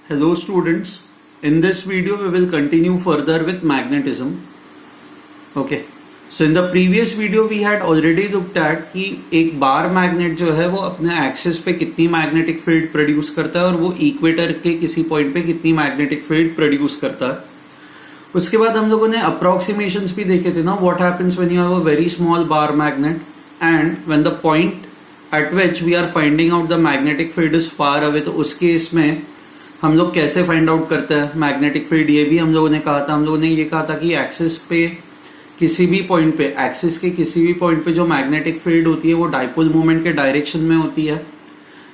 Hello students, in this video we will continue further with magnetism. Okay, so in the previous video we had already looked at कि एक bar magnet जो है वो अपने axis पे कितनी magnetic field produce करता है और वो इक्वेटर के किसी पॉइंट पे कितनी मैग्नेटिक फील्ड प्रोड्यूस करता है. उसके बाद हम लोगों ने अप्रोक्सीमेशंस भी देखे थे ना, what happens when you have a very small bar magnet and when the point at which we are finding out the magnetic field is far away. तो उस केस में हम लोग कैसे फाइंड आउट करते हैं मैग्नेटिक फील्ड, ये भी हम लोगों ने कहा था. हम लोगों ने ये कहा था कि एक्सिस पे किसी भी पॉइंट पे, एक्सिस के किसी भी पॉइंट पे जो मैग्नेटिक फील्ड होती है वो डाइपोल मोमेंट के डायरेक्शन में होती है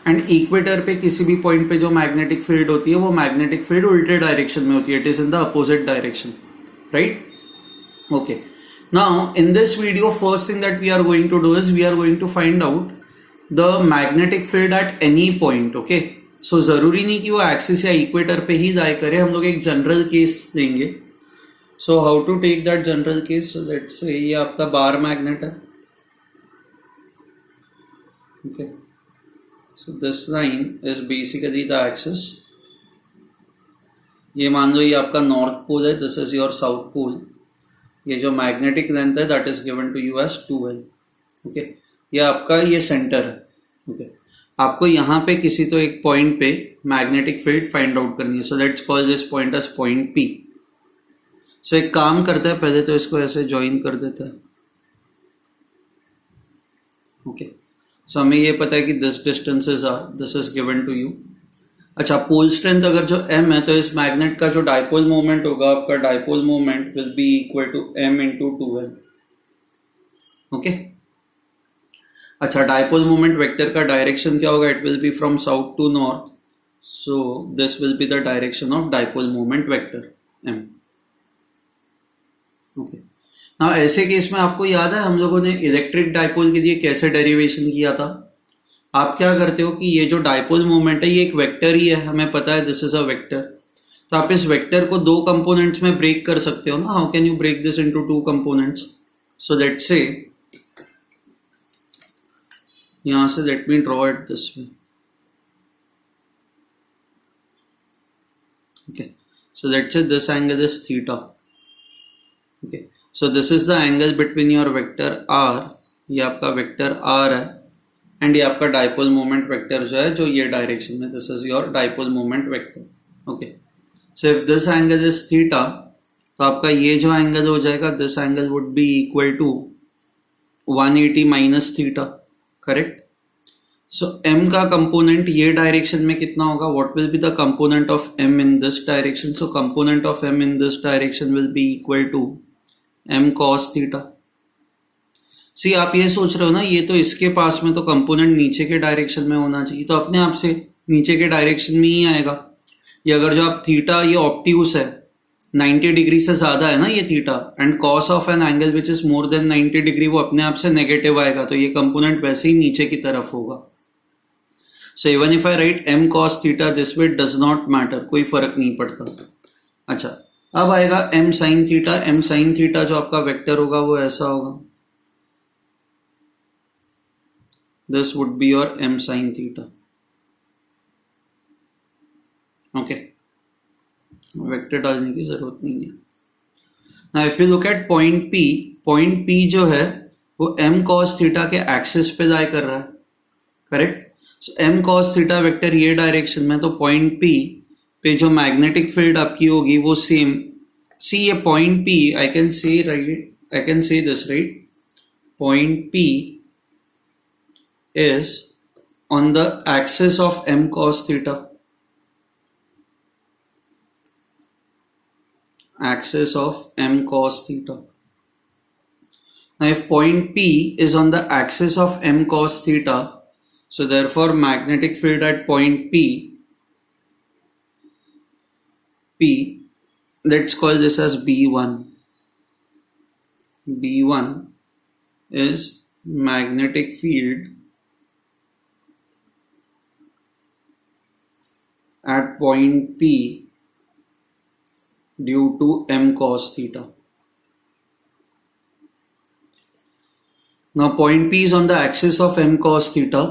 एंड इक्वेटर पे किसी भी पॉइंट पे जो मैग्नेटिक फील्ड होती है वो मैग्नेटिक फील्ड उल्टे डायरेक्शन में होती है. It is in the opposite direction, right? Okay, now in this video first thing that we are going to do is we are going to find out the magnetic field at any point. Okay, so जरूरी नहीं कि वो axis या equator पे ही लाई करे. हम लोग एक जनरल केस लेंगे. So how to take that general case? So let's say ये आपका बार मैग्नेट है. Okay, so this line is basically the axis. ये मान लो ये आपका नॉर्थ पोल है, this is your south pole. ये जो मैग्नेटिक लेंथ है that is given to you as 2L. ओके, ये आपका ये सेंटर है. ओके, आपको यहाँ पे किसी तो एक पॉइंट पे मैग्नेटिक फील्ड फाइंड आउट करनी है. So let's call this point as point P. सो एक काम करते हैं, पहले तो इसको ऐसे ज्वाइन कर देते हैं. ओके, सो हमें ये पता है कि this distance is r, this is given to you. अच्छा, पोल स्ट्रेंथ अगर जो m है तो इस मैग्नेट का जो डाइपोल मोमेंट होगा, आपका dipole moment will be equal to m into 2L. Okay, अच्छा, डाइपोल मोमेंट वेक्टर का डायरेक्शन क्या होगा? It will be from south to north. So this will be the direction of dipole moment vector m. Okay, now ऐसे case में आपको याद है हम लोगों ने इलेक्ट्रिक डाइपोल के लिए कैसे डेरिवेशन किया था? आप क्या करते हो कि ये जो डाइपोल मोमेंट है ये एक वेक्टर ही है, हमें पता है दिस इज अ वेक्टर. तो आप इस वेक्टर को दो कंपोनेंट्स में ब्रेक कर सकते हो ना. How can you break this into two components? So let's say यहां से let me draw it this way. Okay, so let's say this angle is theta. Okay, so this is the angle between your vector r, ये आपका vector r है, and ये आपका dipole moment vector जो है जो ये डायरेक्शन में, this is your dipole moment vector. Okay, so if this angle is theta तो आपका ये जो एंगल हो जाएगा, this angle would be equal to 180 minus theta, correct? So m का कंपोनेंट ये डायरेक्शन में कितना होगा? What will be the component of m in this direction? So component of m in this direction will be equal to m cos theta. See आप ये सोच रहे हो ना, ये तो इसके पास में तो कंपोनेंट नीचे के डायरेक्शन में होना चाहिए, तो अपने आप से नीचे के डायरेक्शन में ही आएगा. ये अगर जो आप थीटा, ये ऑप्टियूस है, 90 डिग्री से ज्यादा है ना ये theta, and cos of an angle which is more than 90 degree, वो अपने आप से नेगेटिव आएगा, तो ये कंपोनेंट वैसे ही नीचे की तरफ होगा. So even if I right m cos theta this way, does not matter, कोई फर्क नहीं पड़ता. अच्छा, अब आएगा m sin theta. m sin theta जो आपका वेक्टर होगा वो ऐसा होगा, this would be your m sin theta. Okay, vector डालने की जरूरत नहीं है. Now if you look at point P, point P जो है वो m cos थीटा के एक्सिस पे लाई कर रहा है, correct? So m cos theta vector ये डायरेक्शन में, तो पॉइंट P पे जो मैग्नेटिक फील्ड आपकी होगी वो सेम. सी ये point P, I can say this, right? Point P is on the axis of m cos theta. Axis of m cos theta. Now if point P is on the axis of m cos theta, so therefore magnetic field at point P, let's call this as B1. B1 is magnetic field at point P due to m cos theta. Now point P is on the axis of m cos theta.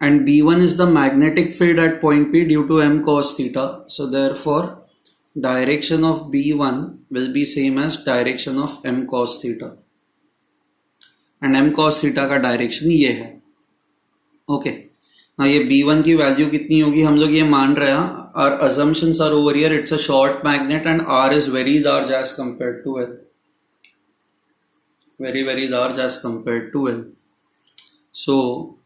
and B1 is the magnetic field at point P due to m cos theta. So therefore direction of B1 will be same as direction of m cos theta, and m cos theta का direction ये है. Okay, ना ये B1 की value कितनी होगी, हम लोग ये मान रहे हैं, our assumptions are over here, it's a short magnet and R is very large as compared to L, very large as compared to L. So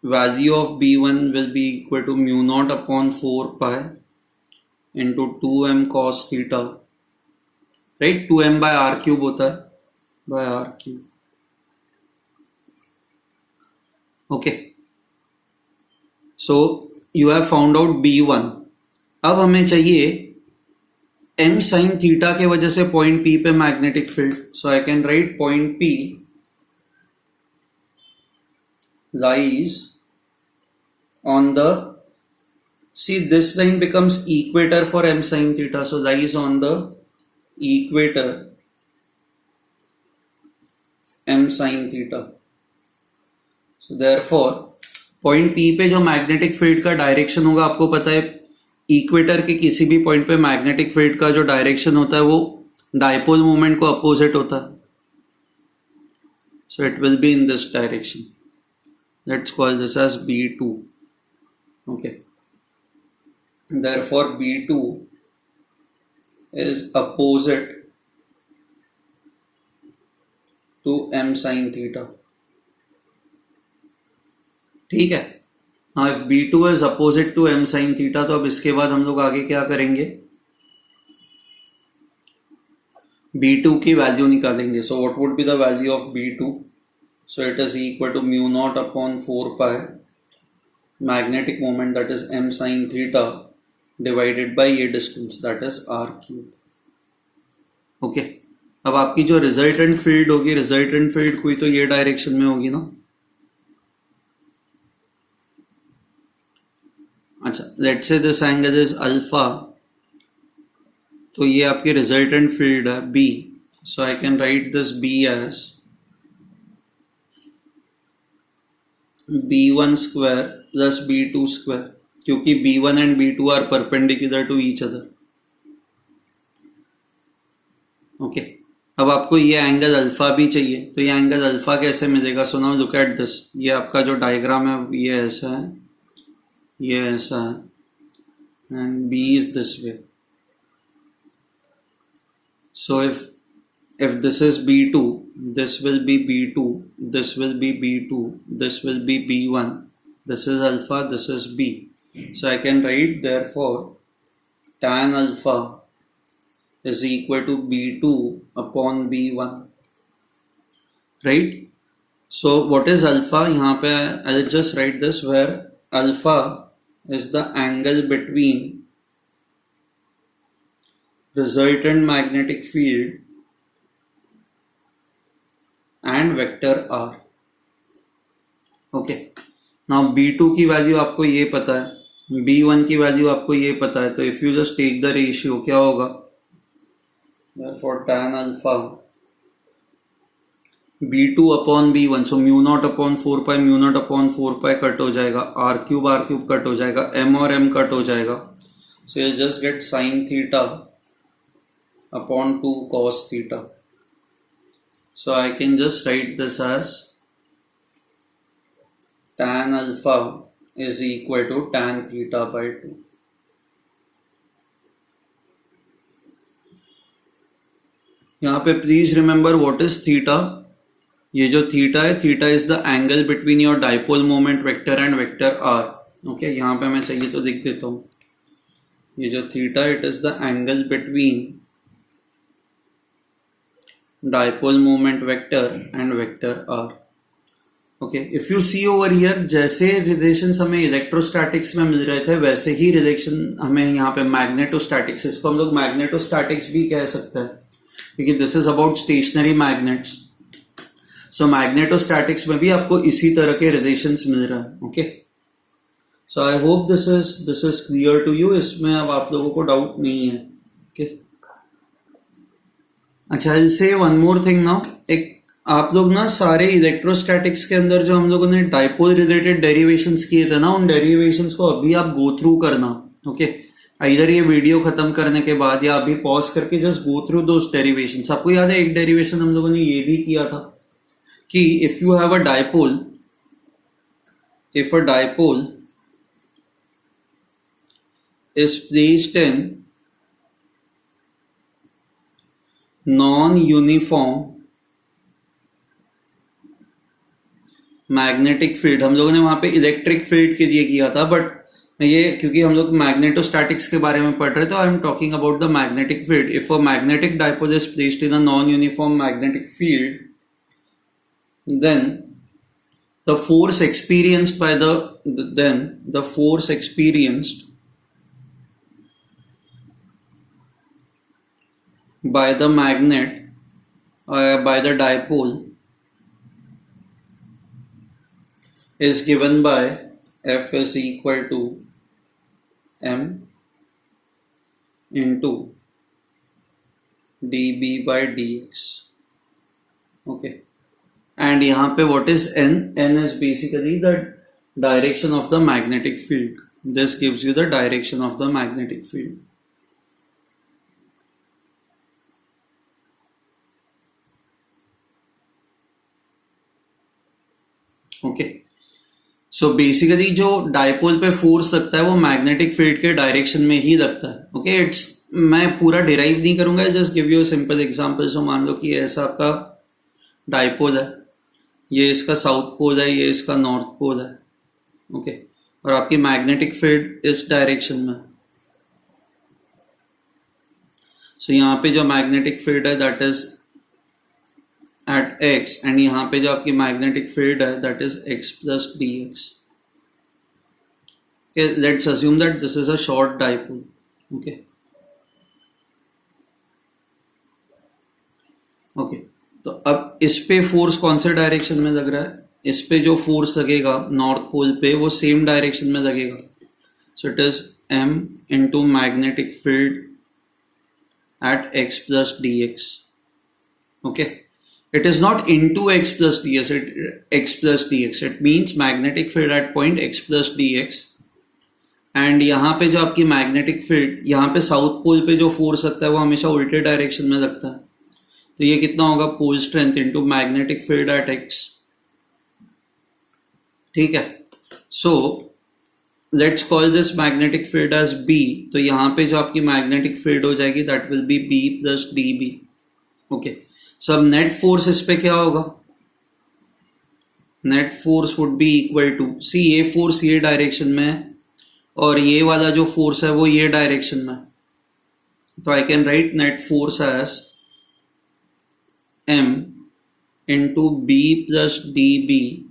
value of B1 will be equal to mu naught upon 4 pi into 2m cos theta, right? 2m by r cube होता है, by r cube. Okay, so you have found out B1. अब हमें चाहिए m sin theta के वजह से point P पे magnetic field. So I can right point P lies on the, see this line becomes equator for m sin theta, so lies on the equator m sin theta. So therefore point P पे जो magnetic field का direction होगा, आपको पता है equator के किसी भी पॉइंट पे मैग्नेटिक फील्ड का जो डायरेक्शन होता है वो डायपोल मोमेंट को अपोजिट होता है. So it will be in this direction. Let's call this as B2. Okay, therefore B2 is opposite to m sin theta. ठीक है. Now if B2 is opposite to m sin theta, तो अब इसके बाद हम लोग आगे क्या करेंगे, B2 की वैल्यू निकालेंगे. So what would be the value of B2? So it is equal to mu naught upon 4 pi magnetic moment, that is m sin theta, divided by ये distance, that is r cube. Okay, अब आपकी जो resultant field होगी, resultant field कोई तो ये direction में होगी ना. अच्छा, let's say this angle is alpha, तो ये आपकी रिजल्टेंट फील्ड है B. So I can write this B as B1 square plus B2 square, क्योंकि B1 and B2 are perpendicular to each other. Okay, अब आपको ये एंगल अल्फा भी चाहिए, तो ये एंगल अल्फा कैसे मिलेगा. So now look at this. ये आपका जो डायग्राम है ये ऐसा है, ये ऐसा है, and B is this way. So if this is B2, this will be B2, this will be B2, this will be B1, this is alpha, this is B. So I can write therefore tan alpha is equal to B2 upon B1, right? So what is alpha? यहाँ पे I'll just write this, where alpha is the angle between resultant magnetic field and vector r. Okay, now B2 की value आपको ये पता है, B1 की value आपको ये पता है, तो if you just take the ratio क्या होगा, therefore tan alpha B2 upon B1, so mu naught upon 4 pi, mu naught upon 4 pi cut हो जाएगा, r cube कट हो जाएगा, m और m कट हो जाएगा. So you'll just get sin theta upon 2 cos theta. So I can just write this as tan alpha is equal to tan theta by 2. यहाँ पे please remember what is theta. ये जो theta है, theta is the angle between your dipole moment vector and vector r. Okay, यहाँ पे मैं चाहिए तो लिख देता हूँ. ये जो theta, it is the angle between dipole moment vector and vector r. Okay, if you see over here, जैसे रिलेशंस हमें इलेक्ट्रोस्टैटिक्स में मिल रहे थे वैसे ही रिलेशन हमें यहाँ पे मैग्नेटोस्टैटिक्स, इसको हम लोग मैग्नेटोस्टैटिक्स भी कह सकते हैं क्योंकि this is about stationary magnets. So magnetostatics में भी आपको इसी तरह के रिलेशंस मिल रहा है. Okay, so I hope this is clear to you. इसमें अब आप लोगों को डाउट नहीं है. ओके, अच्छा, I will say one more thing now. एक आप लोग ना सारे इलेक्ट्रोस्टैटिक्स के अंदर जो हम लोगों ने डाइपोल रिलेटेड डेरिवेशंस किए थे ना, उन डेरिवेशंस को अभी आप गो थ्रू करना। ओके, इधर ये वीडियो खत्म करने के बाद या अभी पॉज करके जस्ट गो थ्रू दोस डेरिवेशंस। आपको याद है एक डेरिवेशन हम लोगों ने ये भी किया था कि if you have a dipole, if a dipole is placed in non-uniform magnetic field, हम लोगों ने वहां पे इलेक्ट्रिक फील्ड के लिए किया था, बट ये क्योंकि हम लोग मैग्नेटोस्टैटिक्स के बारे में पढ़ रहे थे, I am talking about the magnetic field. If a magnetic dipole is placed in a non uniform magnetic field, then the force experienced by the force experienced by the magnet, by the dipole, is given by F is equal to m into dB by dx. Okay, and यहाँ पे what is n? N is basically the direction of the magnetic field. This gives you the direction of the magnetic field. Okay, so basically जो dipole पे force लगता है वो magnetic field के direction में ही लगता है। ओके, इट्स, मैं पूरा डिराइव नहीं करूंगा, just give you simple example. So मान लो कि ऐसा आपका डाइपोल है, ये इसका साउथ पोल है, ये इसका नॉर्थ पोल है। ओके, और आपकी मैग्नेटिक फील्ड इस डायरेक्शन में। सो यहाँ पे जो मैग्नेटिक फील्ड है that is at x, and यहाँ पे जो आपकी मैग्नेटिक फील्ड है that is x plus dx. Okay, let's assume that this is a short dipole. Okay, okay, तो अब इस पे फोर्स कौन से डायरेक्शन में लग रहा है? इस पे जो फोर्स लगेगा नॉर्थ पोल पे वो सेम डायरेक्शन में लगेगा। सो it is m into magnetic field at x plus dx. Okay, it is not into x plus ds, x plus dx, it means magnetic field at point x plus dx. And यहाँ पे जो आपकी magnetic field, यहाँ पे south pole पे जो force लगता है वो हमेशा उल्टे डायरेक्शन में लगता है। तो ये कितना होगा? Pole strength into magnetic field at x. ठीक है, so let's call this magnetic field as B. तो यहाँ पे जो आपकी मैग्नेटिक फील्ड हो जाएगी that will be B plus d B. Okay, so अब नेट फोर्स इस पे क्या होगा? Net force would be equal to, see ये फोर्स ये डायरेक्शन में है और ये वाला जो फोर्स है वो ये डायरेक्शन में है। तो I can write net force as m into B plus d B.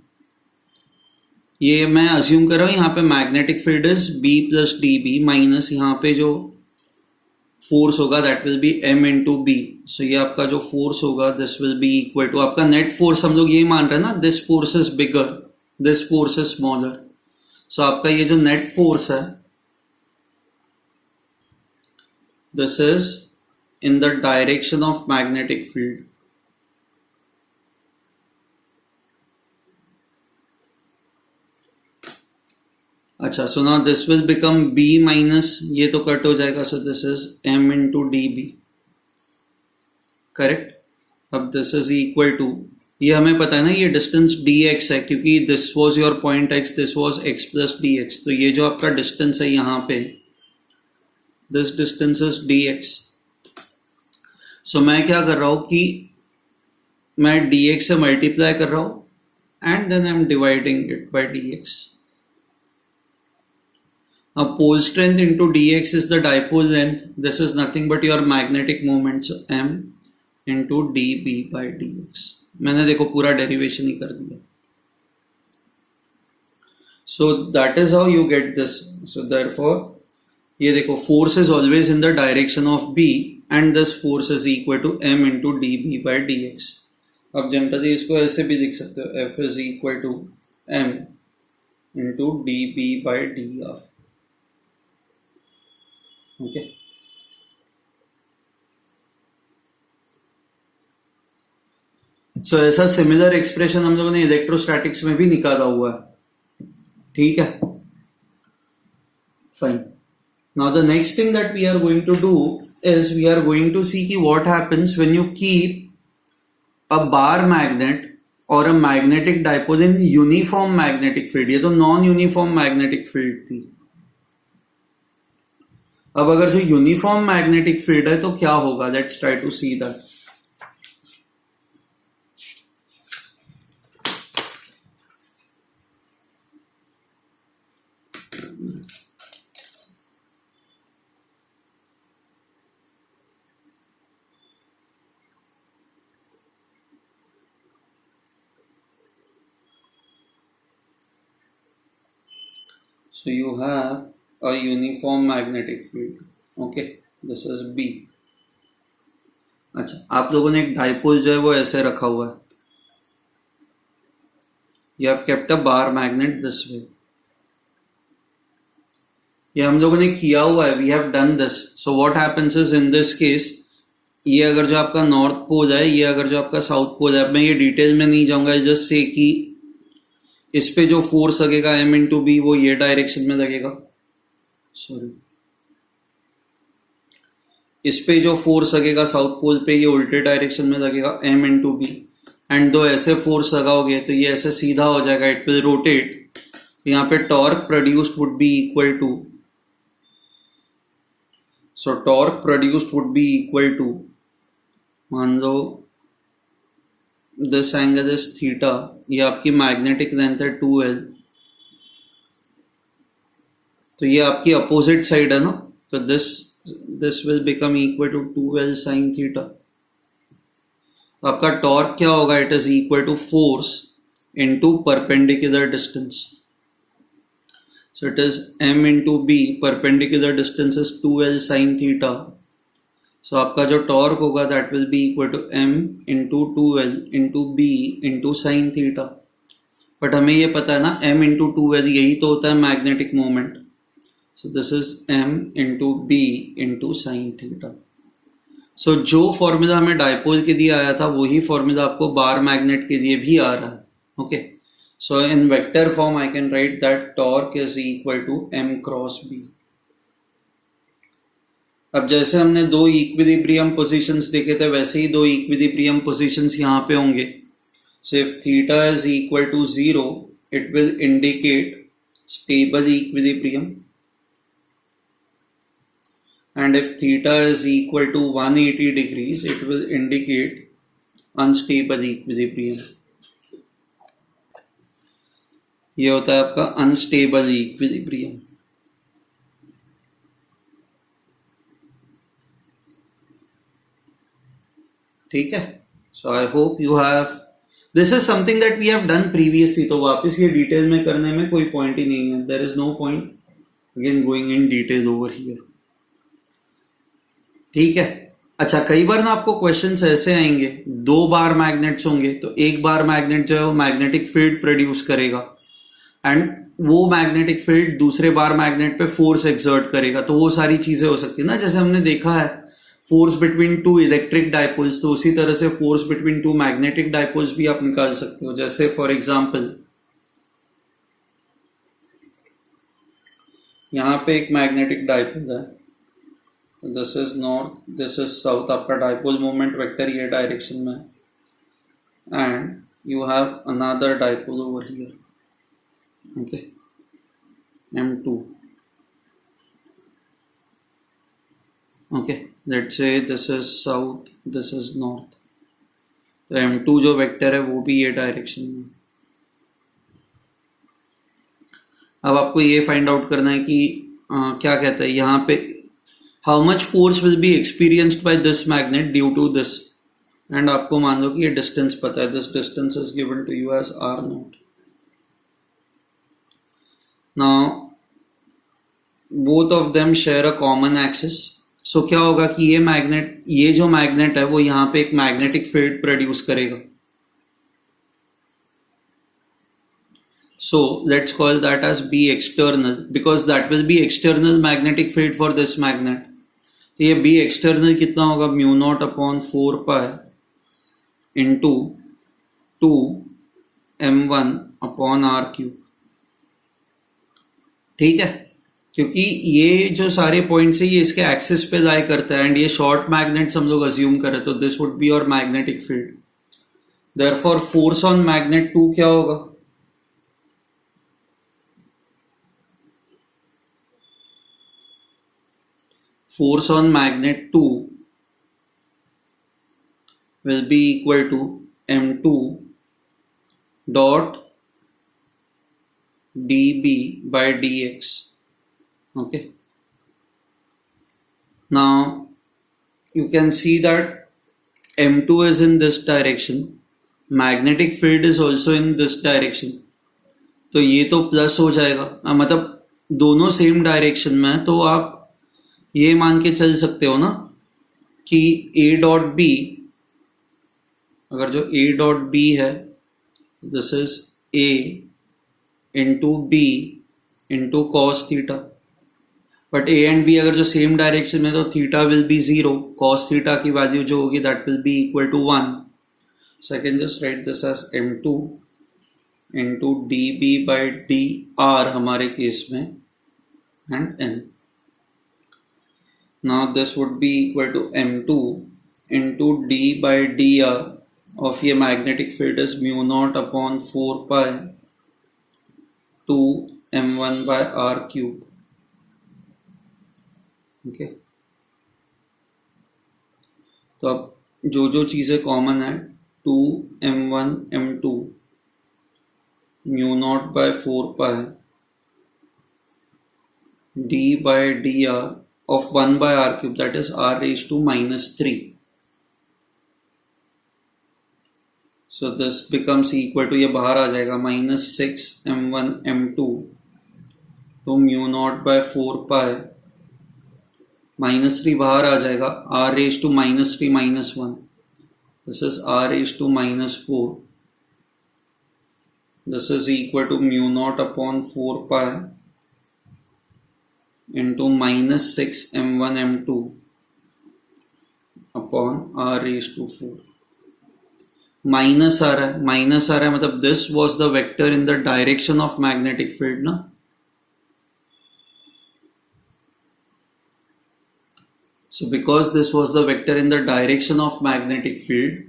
ये मैं अज्यूम कर रहा हूं यहाँ पे magnetic field is B plus d B minus यहाँ पे जो फोर्स होगा that will be m into B. So ये आपका जो फोर्स होगा this will be equal to आपका नेट फोर्स। हम लोग ये मान रहे हैं ना, this force is bigger, this force is smaller. So आपका ये जो नेट फोर्स है this is in the direction of magnetic field. अच्छा, so now this will become b minus, ये तो कट हो जाएगा, so this is m into d B. Correct, अब दिस इज इक्वल टू, ये हमें पता है ना ये डिस्टेंस dx है क्योंकि this was your point x, this was x plus dx। तो ये जो आपका डिस्टेंस है यहाँ पे, दिस डिस्टेंस इज dx। सो मैं क्या कर रहा हूं कि मैं dx से मल्टीप्लाई कर रहा हूं and then I am dividing it by dx. Now pole strength into dx is the dipole length. This is nothing but your magnetic moment. So m into dB by dx. मैंने देखो पूरा derivation ही कर दिया. So that is how you get this. So therefore ये देखो force is always in the direction of b and this force is equal to m into dB by dx. अब generally इसको ऐसे भी लिख सकते हो, F is equal to m into dB by dr. Okay. सो ऐसा सिमिलर एक्सप्रेशन हम लोगों ने इलेक्ट्रोस्टैटिक्स में भी निकाला हुआ है, ठीक है, fine. Now the next thing that we are going to do is we are going to see कि what happens when you keep a bar magnet और a magnetic dipole in uniform magnetic field. ये तो non uniform magnetic field थी. अब अगर जो uniform magnetic field है तो क्या होगा, let's try to see that. So you have a uniform magnetic field. Okay, this is B. अच्छा, आप लोगों ने एक डाइपोल जो है वो ऐसे रखा हुआ है. You have kept a bar magnet this way. ये हम लोगों ने किया हुआ है. We have done this. So what happens is in this case, ये अगर जो आपका नॉर्थ पोल है, ये अगर जो आपका साउथ पोल है, अब मैं ये डिटेल में नहीं जाऊंगा, जस्ट से कि इस पे जो फोर्स लगेगा M इंटू बी वो ये डायरेक्शन में लगेगा. सॉरी, इस पे जो फोर्स लगेगा साउथ पोल पे ये उल्टे डायरेक्शन में लगेगा M इंटू बी. एंड दो ऐसे फोर्स लगाओगे तो ये ऐसे सीधा हो जाएगा, इट विल रोटेट. यहाँ पे torque produced would be equal to, so torque produced would be equal to, मान लो दिस एंगल इज थीटा, ये आपकी मैग्नेटिक लेंथ है 2L, तो ये आपकी अपोजिट साइड है ना, तो this will become equal to 2L sine theta. आपका टॉर्क क्या होगा, it is equal to force into perpendicular distance. So it is M into B, perpendicular distance is 2L sine theta. So आपका जो torque होगा that will be equal to M into 2L into B into sine theta. But हमें ये पता है ना M into 2L यही तो होता है magnetic moment. So this is M into B into sine theta. So जो फॉर्मूला हमें डाइपोल के लिए आया था वही फॉर्मूला आपको बार मैग्नेट के लिए भी आ रहा है. Okay, so in vector form I can write that torque is equal to M cross B. अब जैसे हमने दो इक्विलिब्रियम पोजीशंस देखे थे वैसे ही दो इक्विलिब्रियम पोजीशंस यहाँ पे होंगे. So if theta is equal to 0 it will indicate stable equilibrium, and if theta is equal to 180 degrees it will indicate unstable equilibrium. ये होता है आपका unstable equilibrium. ठीक है, so I hope you have, this is something that we have done previously, तो वापस ये detail में करने में कोई पॉइंट ही नहीं है. there is no point again going in detail over here. ठीक है. अच्छा, कई बार ना आपको क्वेश्चंस ऐसे आएंगे, दो बार मैग्नेट्स होंगे तो एक बार मैग्नेट जो है वो मैग्नेटिक फील्ड प्रोड्यूस करेगा एंड वो मैग्नेटिक फील्ड दूसरे बार मैग्नेट पे फोर्स एक्सर्ट करेगा. तो वो सारी चीजें हो सकती है ना, जैसे हमने देखा है force between to electric dipoles, तो उसी तरह से force between to magnetic dipoles भी आप निकाल सकते हो. जैसे फॉर एग्जाम्पल यहाँ पे एक मैग्नेटिक डाइपोल है, this is north, this is south, आपका डाइपोल मोमेंट वेक्टर ये डायरेक्शन में है and you have another dipole over here. Okay, M2. Okay, let's say this is south, this is north, तो M2 जो vector है वो भी ये डायरेक्शन में. अब आपको ये फाइंड आउट करना है कि क्या कहता है यहाँ पे, how much force will be experienced by this magnet due to this, and आपको मान लो कि ये डिस्टेंस पता है, this distance is given to you as R0. now both of them share a common axis. so क्या होगा कि ये जो मैग्नेट है वो यहाँ पे एक मैग्नेटिक फील्ड प्रोड्यूस करेगा. so let's call that as B external because that will be external magnetic field for this magnet. तो ये B एक्सटर्नल कितना होगा, mu naught upon 4 pi into 2m1/r³। ठीक है, क्योंकि ये जो सारे पॉइंट्स है ये इसके एक्सिस पे लाई करता है एंड ये शॉर्ट मैग्नेट्स हम लोग अज्यूम करें तो this would be your magnetic field. Therefore force on magnet 2 क्या होगा? Force on magnet 2 will be equal to m2 dot dB by dx. Okay. Now you can see that m2 is in this direction. Magnetic field is also in this direction. तो ये तो plus हो जाएगा, मतलब दोनों same direction में है, तो आप ये मान के चल सकते हो ना कि A डॉट बी, अगर जो A डॉट बी है this is A into B into cos theta, but A and B अगर जो सेम डायरेक्शन में तो theta will be 0, cos theta की वैल्यू जो होगी that will be equal to 1। So I can just write this as m2 into d B by d r हमारे केस में and n। Now this would be equal to m2 into d by dr of ये magnetic field is mu naught upon 4 pi 2 m1 by r cube। okay, तो अब जो जो चीजें common है 2 m1 m2 mu naught by 4 pi d by dr of 1 by r cube, that is r raised to -3. So this becomes equal to, ये बाहर आ जाएगा -6 m1 m2 तो mu naught by 4 pi, -3 बाहर आ जाएगा, r raised to -3 -1, this is r raised to -4, this is equal to mu naught upon 4 pi into -6 m1 m2 upon r raised to 4। Minus आ रहा है मतलब this was the vector in the direction of magnetic field ना। So because this was the vector in the direction of magnetic field,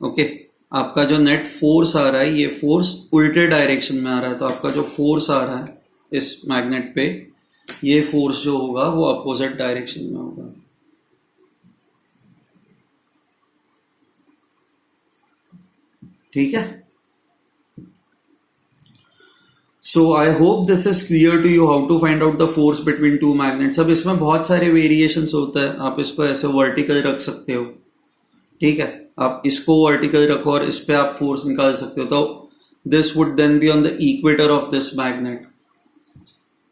okay, आपका जो net force आ रहा है ये फोर्स उल्टे डायरेक्शन में आ रहा है, तो आपका जो फोर्स आ रहा है इस मैग्नेट पे ये फोर्स जो होगा वो अपोजिट डायरेक्शन में होगा। ठीक है, so I hope this is clear to you how to find out the force between two magnets. अब इसमें बहुत सारे वेरिएशंस होता है, आप इसको ऐसे वर्टिकल रख सकते हो, ठीक है, आप इसको वर्टिकल रखो और इस पे आप फोर्स निकाल सकते हो, तो this would then be on the equator of this magnet.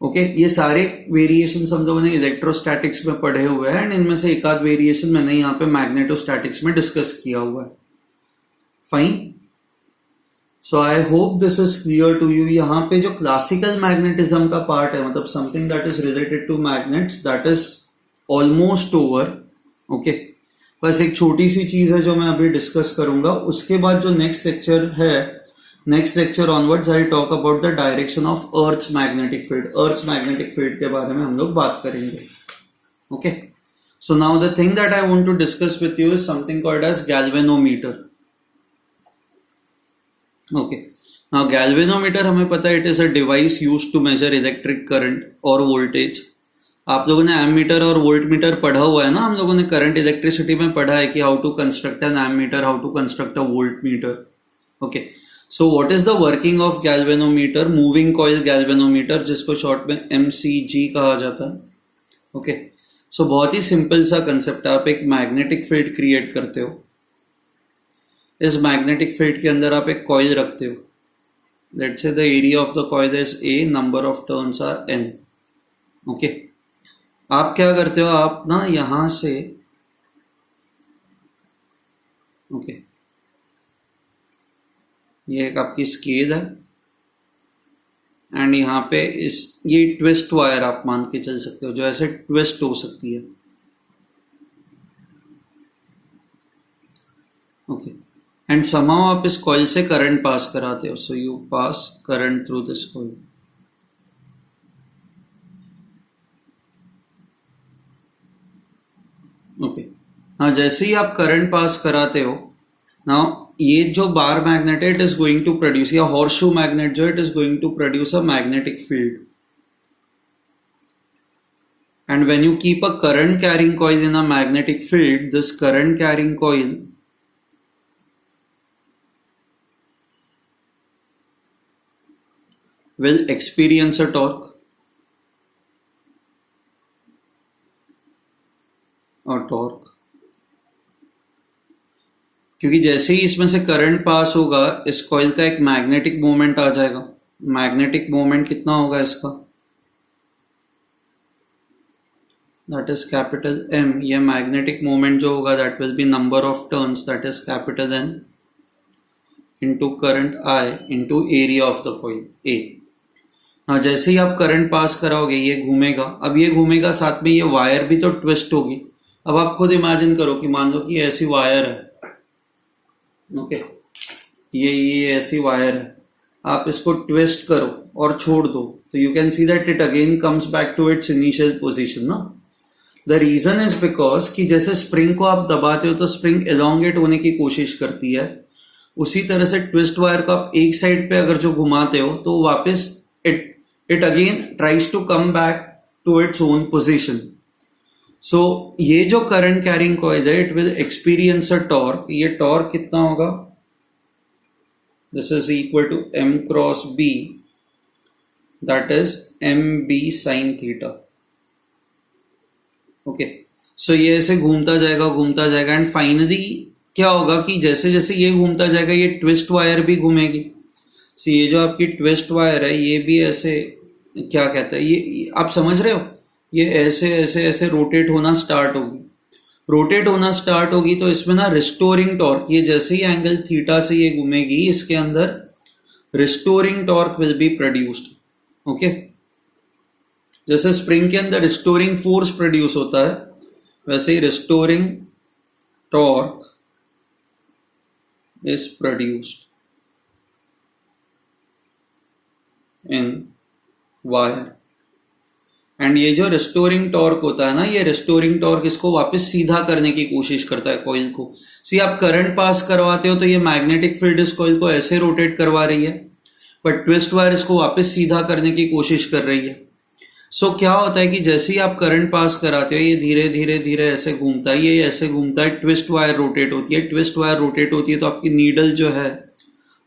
Okay, ये सारे वेरिएशंस हम लोगों ने इलेक्ट्रोस्टैटिक्स में पढ़े हुए हैं एंड इनमें से एक आध वेरिएशन मैंने यहाँ पे मैग्नेटोस्टैटिक्स में डिस्कस किया हुआ है। Fine, so I hope this is clear to you. यहाँ पे जो क्लासिकल मैग्नेटिज्म का पार्ट है, मतलब something that is related to magnets, that is almost over. Okay, बस एक छोटी सी चीज है जो मैं अभी डिस्कस करूंगा, उसके बाद जो नेक्स्ट लेक्चर है, next lecture onwards I talk about the direction of earth's magnetic field. Earth's magnetic field के बारे में हम लोग बात करेंगे। Okay, so now the thing that I want to discuss with you is something called as galvanometer. Okay, now galvanometer हमें पता है it is a device used to measure electric current और वोल्टेज। आप लोगों ने एमीटर और voltmeter पढ़ा हुआ है ना, हम लोगों ने करंट इलेक्ट्रिसिटी में पढ़ा है कि how to construct an ammeter, how to construct a voltmeter. Okay, so what is the working of galvanometer? Moving coil galvanometer, जिसको शॉर्ट में MCG कहा जाता है। ओके, सो बहुत ही सिंपल सा कंसेप्ट है, आप एक मैग्नेटिक फील्ड क्रिएट करते हो, इस मैग्नेटिक फील्ड के अंदर आप एक कॉइल रखते हो, let's say the area of the coil is A, number of turns are N। Okay, आप क्या करते हो, आप ना यहां से, ओके, ये एक आपकी स्केल है एंड यहाँ पे ये ट्विस्ट वायर आप मान के चल सकते हो, जो ऐसे ट्विस्ट हो सकती है। ओके, एंड somehow आप इस कॉइल से करंट पास कराते हो, so you pass current through this coil. Okay, हाँ, जैसे ही आप करंट पास कराते हो, नाउ ये जो बार मैग्नेट है, it is going to produce, या हॉर्सशू मैग्नेट जो it is going to produce a magnetic field. And when you keep a current carrying coil in a magnetic field, this current carrying coil will experience a torque or torque. क्योंकि जैसे ही इसमें से current pass होगा, इस coil का एक magnetic moment आ जाएगा. Magnetic moment कितना होगा इसका? That is capital M. ये मैग्नेटिक मोमेंट जो होगा, that will B number of turns, that is capital N into current I into area of the coil A. हाँ, जैसे ही आप करंट पास कराओगे, ये घूमेगा. अब ये घूमेगा, साथ में ये वायर भी तो ट्विस्ट होगी. अब आप खुद इमेजिन करो कि मान लो कि ऐसी वायर है. ओके, ये ऐसी वायर है. आप इसको ट्विस्ट करो और छोड़ दो, तो you can see that it again comes back to its initial position ना. द रीजन इज बिकॉज कि जैसे स्प्रिंग को आप दबाते हो तो स्प्रिंग एलोंगेट होने की कोशिश करती है. उसी तरह से ट्विस्ट वायर को आप एक साइड पे अगर जो घुमाते हो, तो वापस it again tries to come back to its own position. So ये जो करंट कैरिंग कॉइल है, it will experience a torque. ये टॉर्क कितना होगा? This is equal to M cross B, that is MB sine theta. Okay, so ये ऐसे घूमता जाएगा एंड फाइनली क्या होगा कि जैसे जैसे ये घूमता जाएगा, ये ट्विस्ट वायर भी घूमेगी. सो ये जो आपकी ट्विस्ट वायर है, ये भी ऐसे, क्या कहते हैं, ये आप समझ रहे हो, ये ऐसे ऐसे ऐसे रोटेट होना स्टार्ट होगी. तो इसमें ना रिस्टोरिंग टॉर्क, ये जैसे ही एंगल थीटा से ये घूमेगी, इसके अंदर restoring torque will be produced. Okay, जैसे स्प्रिंग के अंदर रिस्टोरिंग फोर्स प्रोड्यूस होता है, वैसे ही restoring torque is produced in wire. And ये जो रिस्टोरिंग टॉर्क होता है ना, ये रिस्टोरिंग टॉर्क इसको वापस सीधा करने की कोशिश करता है कॉइल को. सी आप करंट पास करवाते हो तो ये मैग्नेटिक फील्ड इस कॉइल को ऐसे रोटेट करवा रही है, बट ट्विस्ट वायर इसको वापस सीधा करने की कोशिश कर रही है. सो क्या होता है कि जैसे ही आप करंट पास कराते हो, ये धीरे धीरे धीरे ऐसे घूमता है, ये ऐसे घूमता है, ट्विस्ट वायर रोटेट होती है. तो आपकी नीडल जो है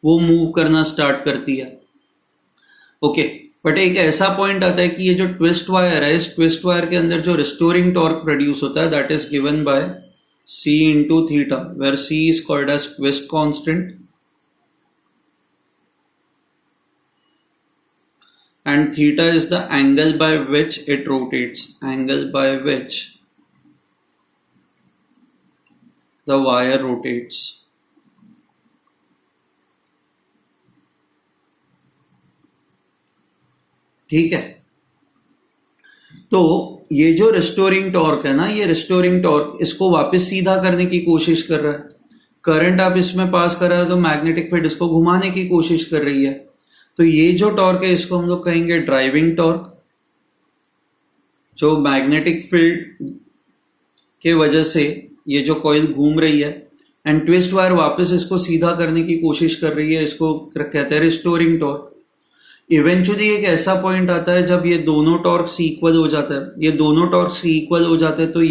वो मूव करना स्टार्ट करती है. ओके, बट एक ऐसा पॉइंट आता है कि ये जो ट्विस्ट वायर है, इस ट्विस्ट वायर के अंदर जो रिस्टोरिंग टॉर्क प्रोड्यूस होता है, that is given by C into theta, where C is called as twist constant and theta is the angle by which it rotates, the wire rotates. ठीक है, तो ये जो रिस्टोरिंग टॉर्क है ना, ये रिस्टोरिंग टॉर्क इसको वापस सीधा करने की कोशिश कर रहा है. करंट आप इसमें पास कर रहे हो तो मैग्नेटिक फील्ड इसको घुमाने की कोशिश कर रही है. तो ये जो टॉर्क है, इसको हम लोग कहेंगे ड्राइविंग टॉर्क. जो मैग्नेटिक फील्ड के वजह से ये जो कॉइल घूम रही है एंड ट्विस्ट वायर वापस इसको सीधा करने की कोशिश कर रही है, इसको कहते हैं रिस्टोरिंग टॉर्क. इवेंचुअली एक ऐसा पॉइंट आता है जब ये दोनों टॉर्क्स इक्वल हो जाता है. तो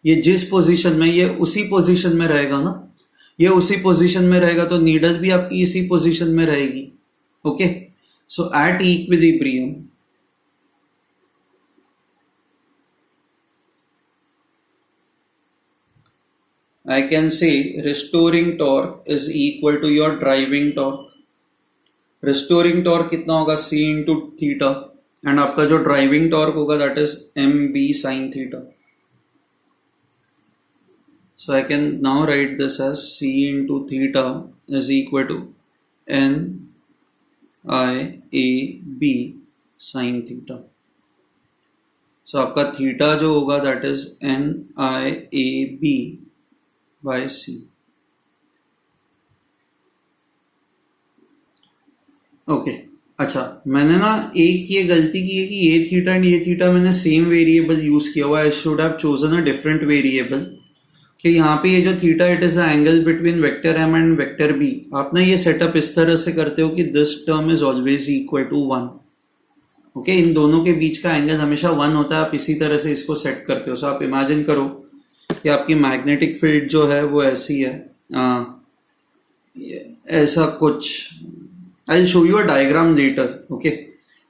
ये जिस पोजीशन में, ये उसी पोजीशन में रहेगा ना, तो नीडल भी आपकी इसी पोजीशन में रहेगी. Okay, so at equilibrium I can say restoring torque is equal to your driving torque. Restoring torque कितना होगा? C इंटू थीटा, एंड आपका जो ड्राइविंग टॉर्क होगा that is MB sine theta. So I can now write this as C into theta is equal to NIAB sin theta. So आपका theta जो होगा that is NIAB by C. Okay अच्छा, मैंने ना एक ये गलती की है कि ये थीटा एंड ये थीटा मैंने सेम वेरिएबल यूज किया हुआ। I should have chosen a different variable कि यहाँ पे ये जो theta it is the angle between vector M and vector B. आप ना ये सेटअप इस तरह से करते हो कि this term is always equal to 1। Okay, इन दोनों के बीच का एंगल हमेशा 1 होता है। आप इसी तरह से इसको सेट करते हो। सो आप इमेजिन करो कि आपकी मैग्नेटिक फील्ड जो है वो ऐसी है, ऐसा कुछ। I show you a diagram later. Okay,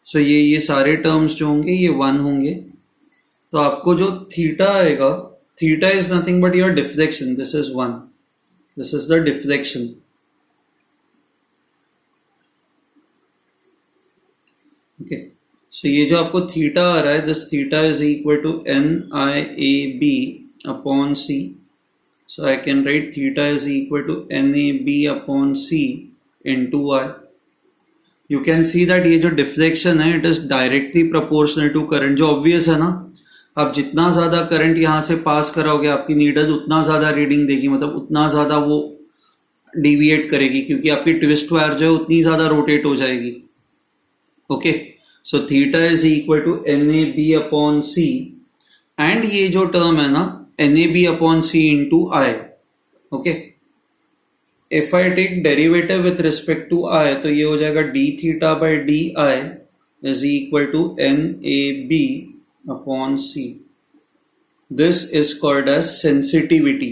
so ये सारे टर्म्स जो होंगे ये 1 होंगे। तो आपको जो थीटा आएगा, theta is nothing but your deflection. This is 1, this is the deflection. Okay, so ये जो आपको थीटा आ रहा है, this theta is equal to NIAB upon C। So I can write theta is equal to NAB upon C into I। You can see that ये जो deflection है it is directly proportional to current. जो obvious है ना, आप जितना ज्यादा current यहां से पास कराओगे आपकी नीडल उतना ज्यादा रीडिंग देगी, मतलब उतना ज्यादा वो डिविएट करेगी, क्योंकि आपकी ट्विस्ट वायर जो है उतनी ज्यादा रोटेट हो जाएगी। Okay, so theta is equal to NAB upon C and ये जो टर्म है ना NAB upon C into I। Okay, if I take derivative with respect to I तो ये हो जाएगा d theta by D I is equal to NAB upon C। This is called as sensitivity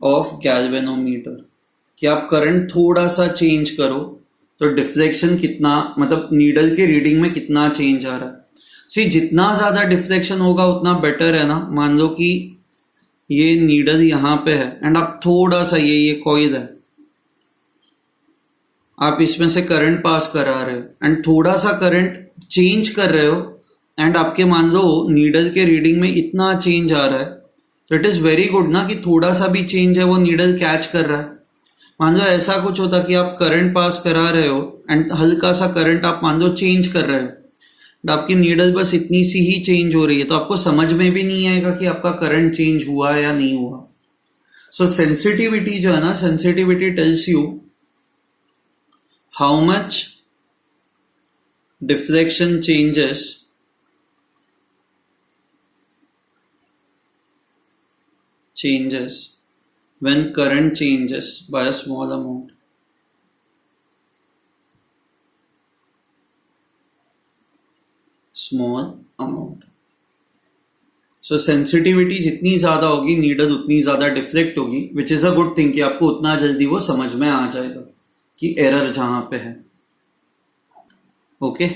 of galvanometer. कि आप current थोड़ा सा change करो तो डिफ्लेक्शन कितना, मतलब नीडल के रीडिंग में कितना चेंज आ रहा है। सी जितना ज्यादा डिफ्लेक्शन होगा उतना बेटर है ना। मान लो कि ये नीडल यहां पे है एंड आप थोड़ा सा ये कॉइल है, आप इसमें से करंट पास करा रहे हो एंड थोड़ा सा करंट चेंज कर रहे हो एंड आपके मान लो नीडल के रीडिंग में इतना चेंज आ रहा है, तो इट इज वेरी गुड ना कि थोड़ा सा भी चेंज है वो नीडल कैच कर रहा है। मान लो ऐसा कुछ होता कि आप करंट पास करा रहे हो एंड हल्का सा करंट आप मान लो चेंज कर रहे हो, आपकी नीडल बस इतनी सी ही चेंज हो रही है, तो आपको समझ में भी नहीं आएगा कि आपका करंट चेंज हुआ या नहीं हुआ। सो सेंसिटिविटी जो है ना, sensitivity tells you how much deflection changes when current changes by a small amount. So sensitivity जितनी ज्यादा होगी नीडल उतनी ज्यादा डिफ्लेक्ट होगी, which is a good thing कि आपको उतना जल्दी वो समझ में आ जाएगा कि एरर जहां पे है। ओके